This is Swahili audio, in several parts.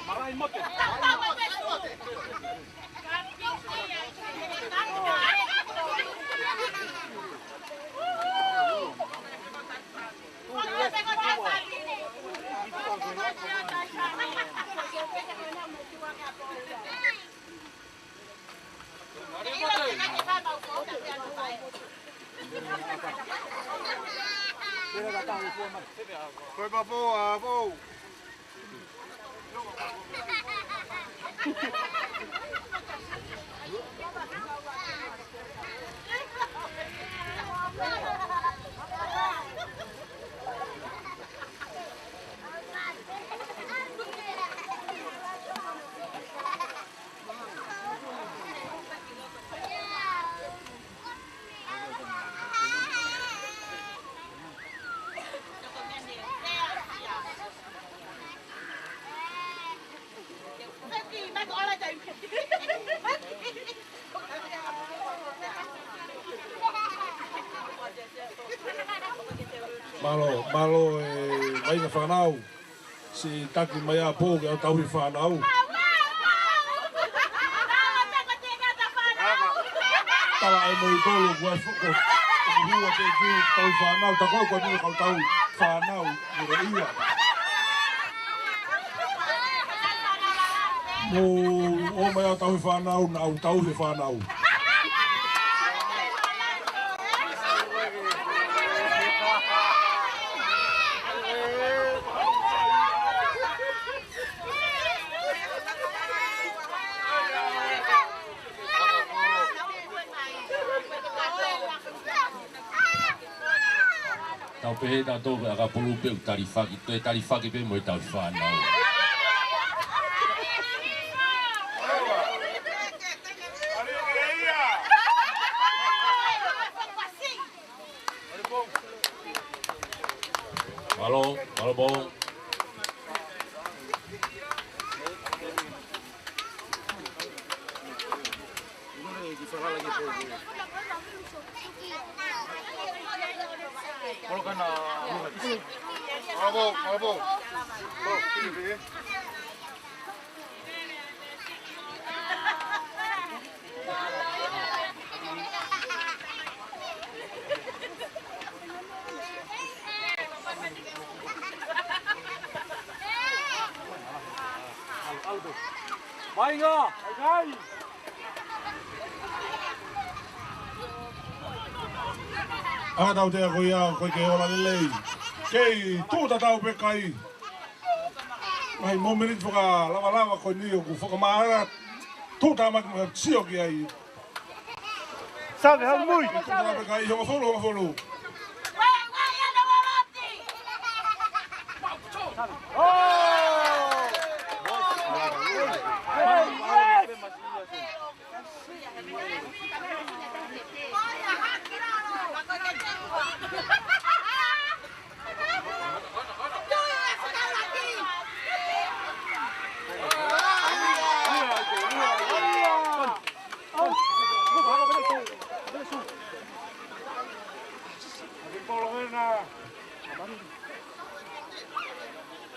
Marahin mote. Foi pra boa, vou. Malo mai na whanau. Si taki mai a pō ke au tauhi whanau. Tala e mo i tolu kua whuko. Hua te ki tauhi whanau. Ta koe koe nini kau tauhi whanau. Nire ia. Mo o mai a tauhi whanau na au tauhi whanau. Tau pehe ta tō ka pulu pe tarifaki, to e tarifaki pe mo i tau whanau. Malo bom. Coloca na. Bravo. Mainga, okay. Aka tau tea koe ia, koe ke ola lelei. Kei, tūta tau pe kai. Mai mo menit whaka lawa koe ni o ku whakamahara. Tūta maki sio ki ai. Sabe, hau mui. Tūta tau pe kai, honga wholu.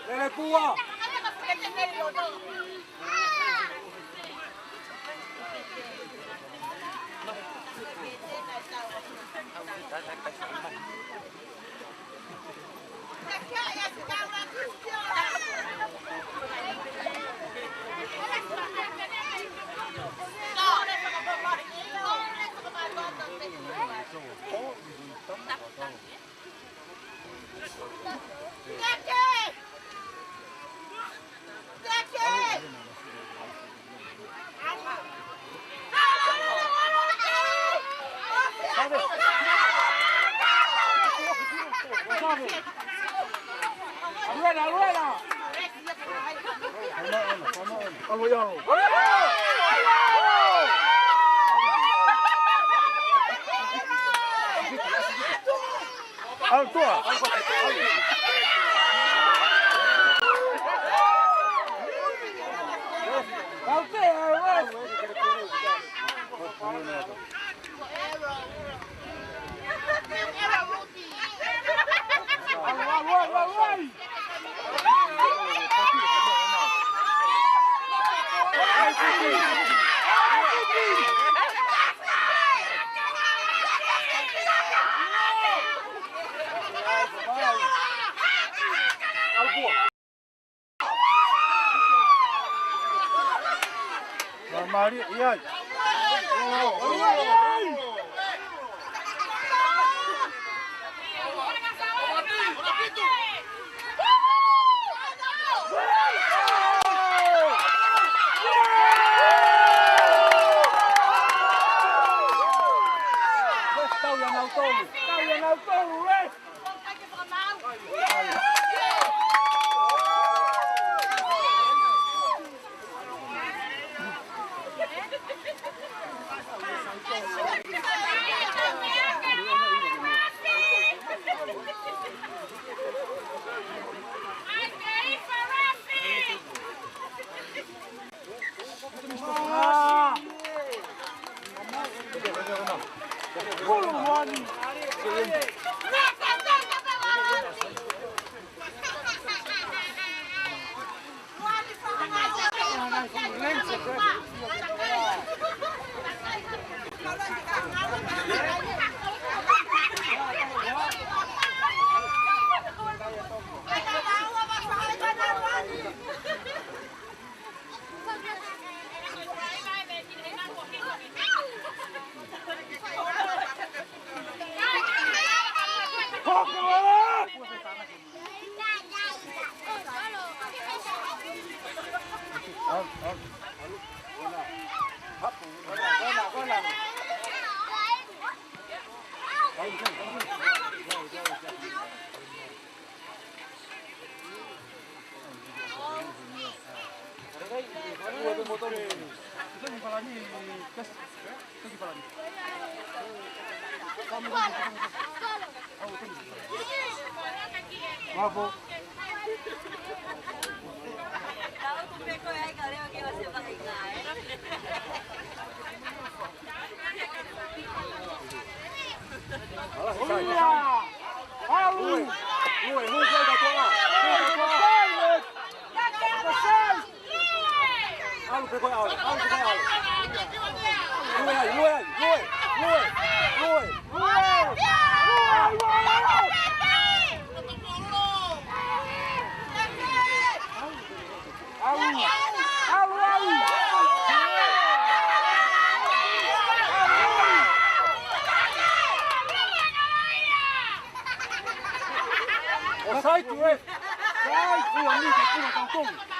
Lele pua. Maria, iya. Tao yang auto, weh. Bravo. Sai tu, sai, tu amigo, tu não tá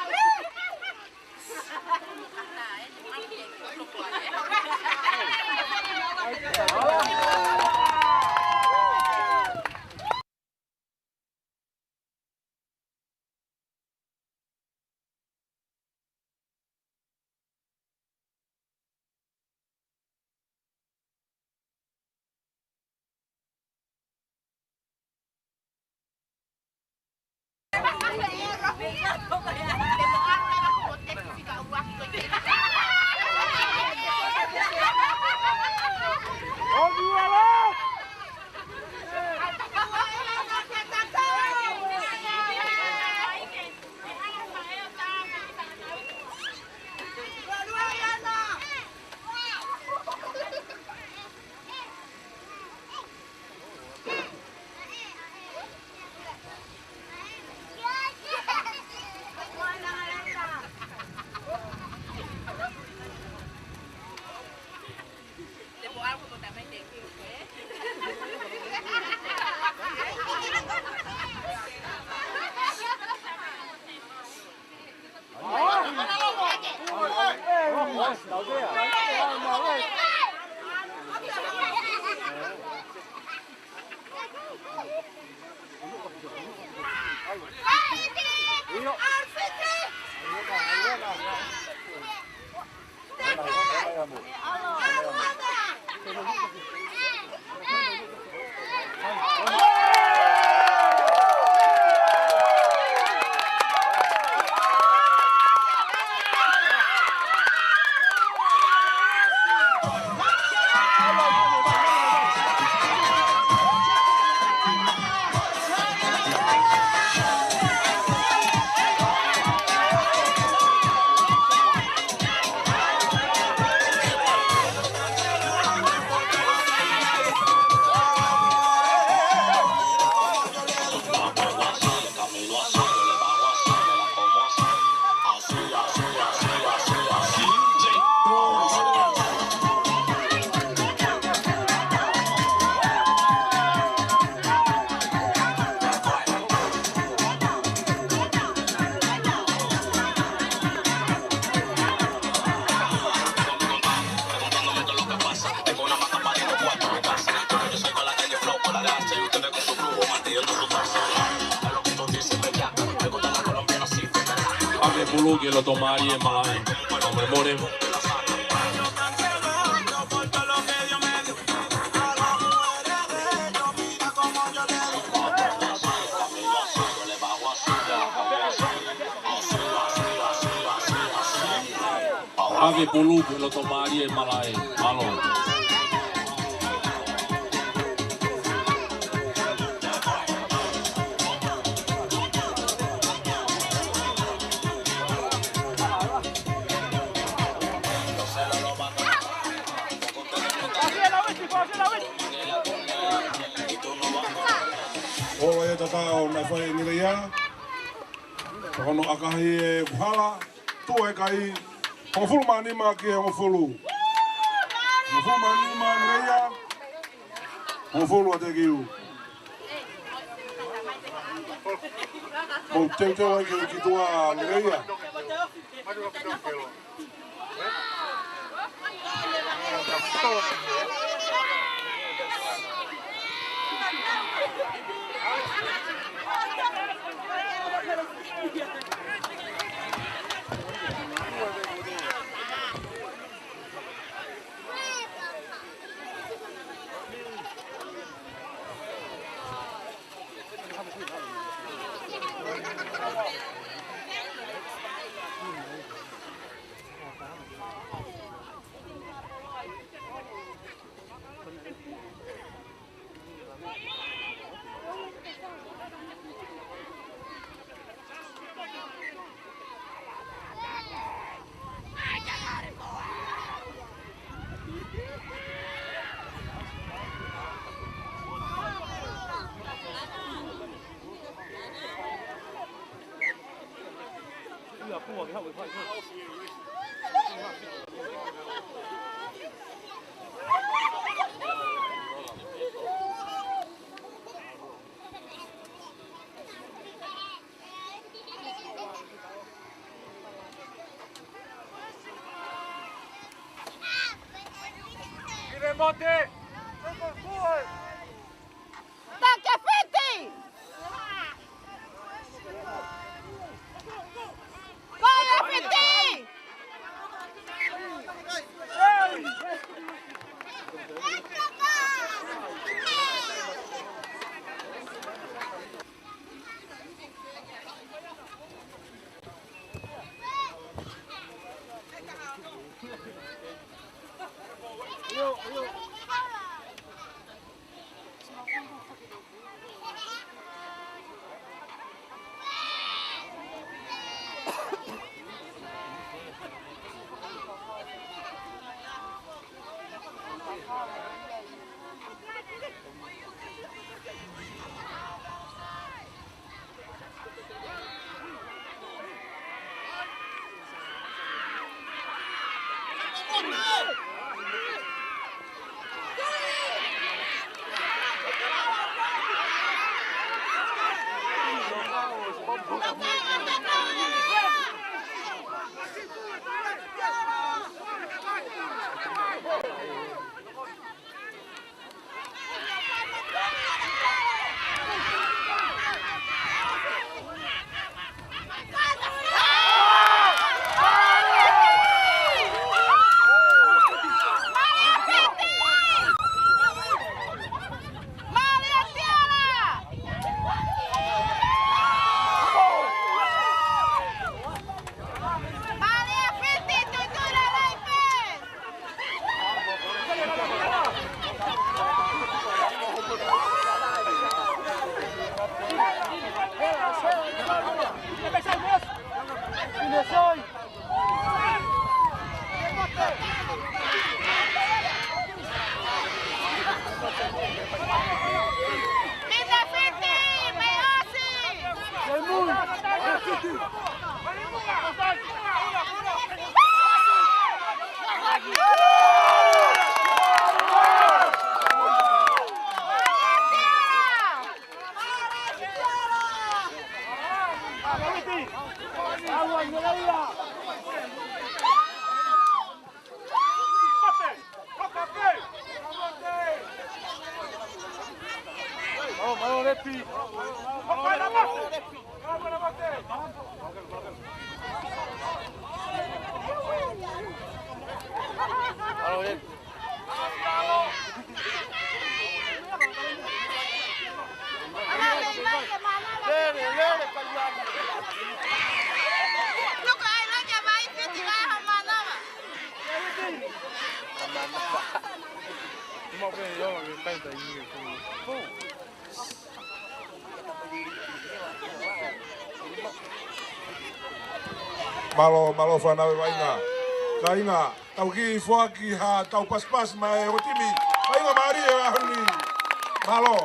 Mira, pulu que lo tomaría en Malay. Hombre moreno. Ave pulu que lo tomaría en Malay. Malo. Olo e tatao nai whai ngireia. Tokono akahi e kuhala. Tu e kai. Ko fulu manima ki e ngofulu. Ngofulu manima ngireia. Ngofulu a te kiu. Ko teu teu ai ki tua ngireia. Malo whanau e wainga. Ka inga, tau ki fuaki ha tau paspas mai o timi. Wainga maari e ahuni. Malo.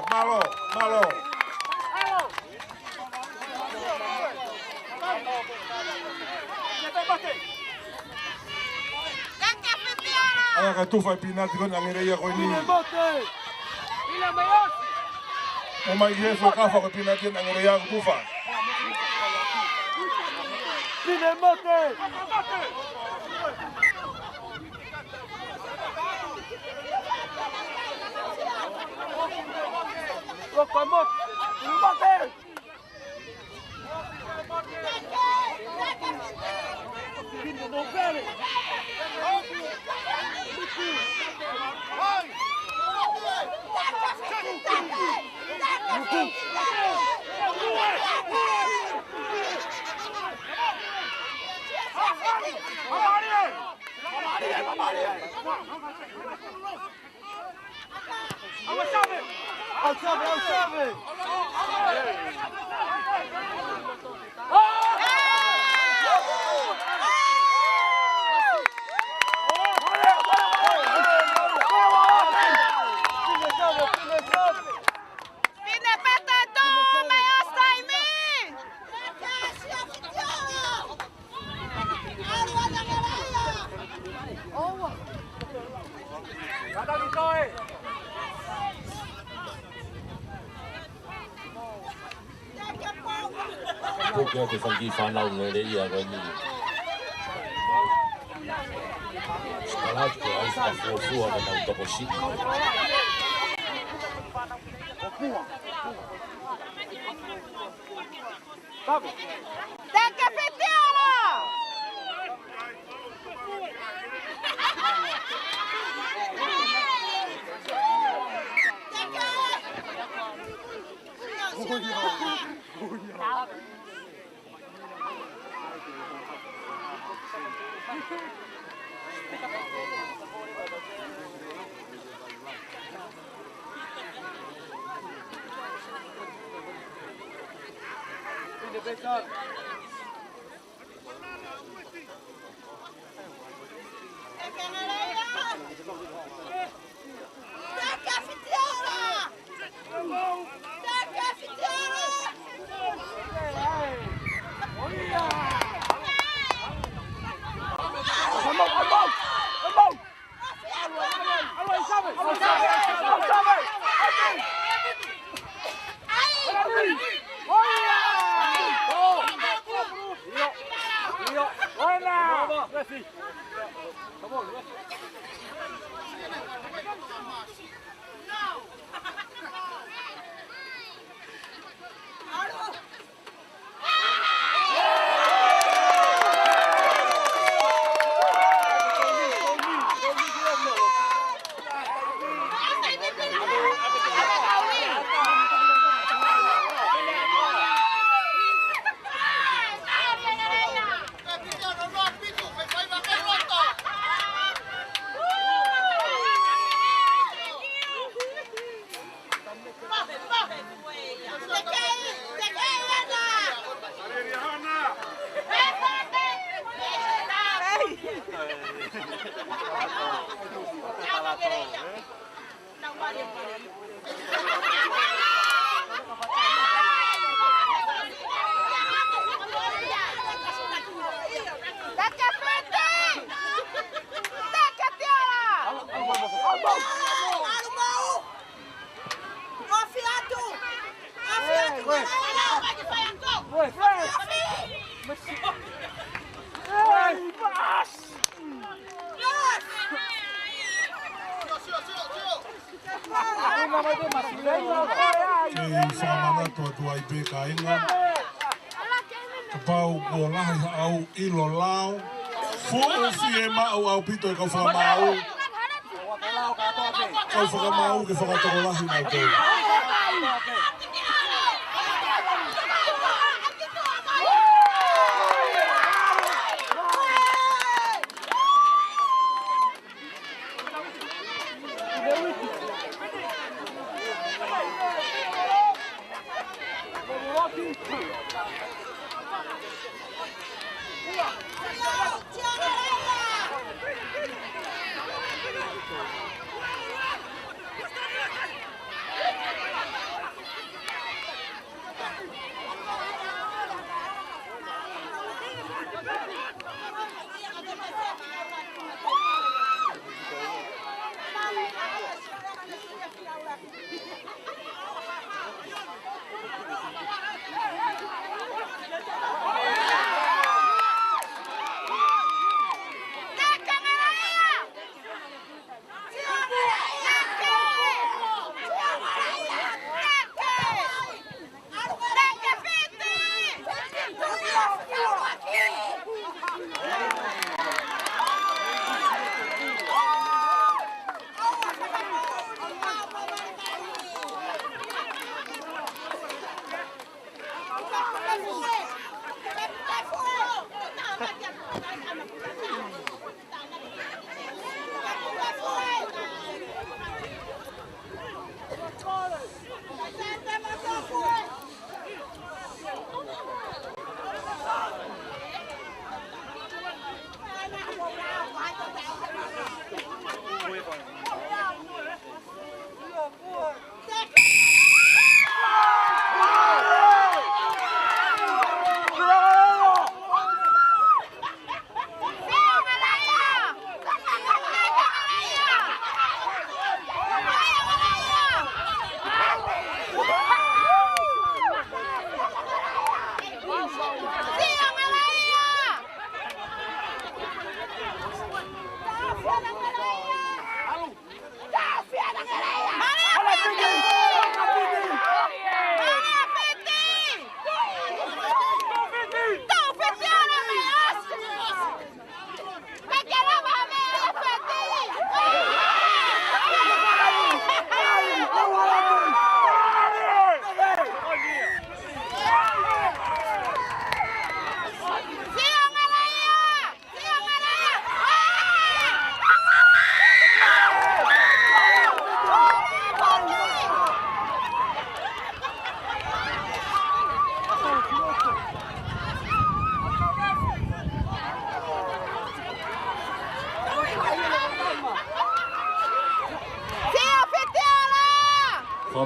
Aya ka tufa pinati kon angere ia koini. O mai ye fo ka fa ko pinati angere ia tufa. Porque te fangi whanau ngere ia koini. Skalat ko ai ka fuafua ka tau toko si. Taca Fetiolo! Kapau ko lahi au ilo lao. Fuo fie mau au pito e kau whamau. Kau whakamau ke whakatoko lahi nau kei.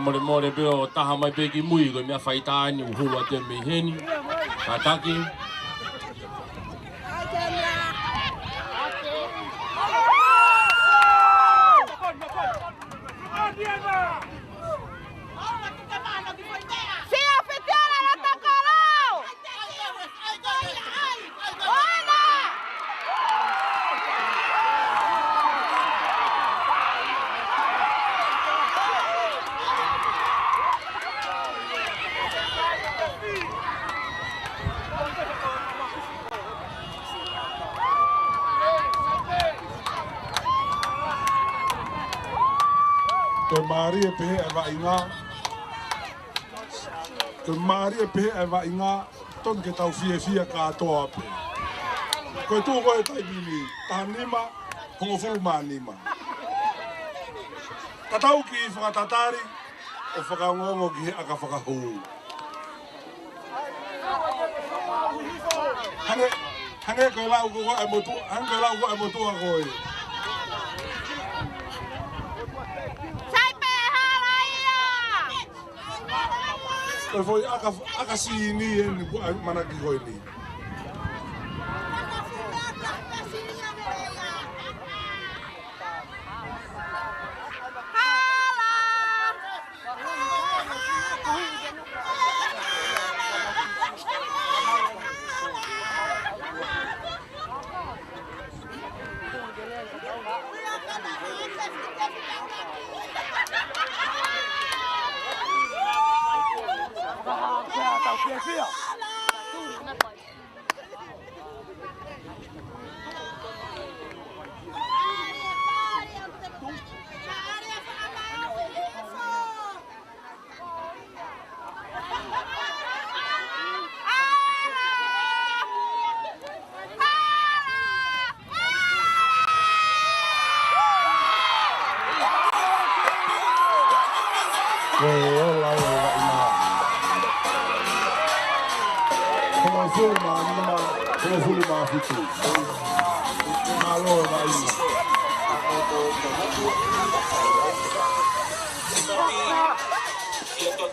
Mole mole beo taha mai peki mui ko mea whaita ani uhulu ate me heni. Ka taki. Ke Maria pehe e wa inga. Ke Maria pehe e wa inga. Ton ke tau fia fia ka atoa pe. Koe tū koe tai bini. Taha nima, hongo fulu maa nima. Tatau ki i whakatatari, o whakaongongo ki he aka whakahou. Hange koe lau koe e motu, hange lau koe e motua koe. Koe foi aka siini e ni manaki koe ni. Hola, Como fulu mafutu. Malo vai. Ciertos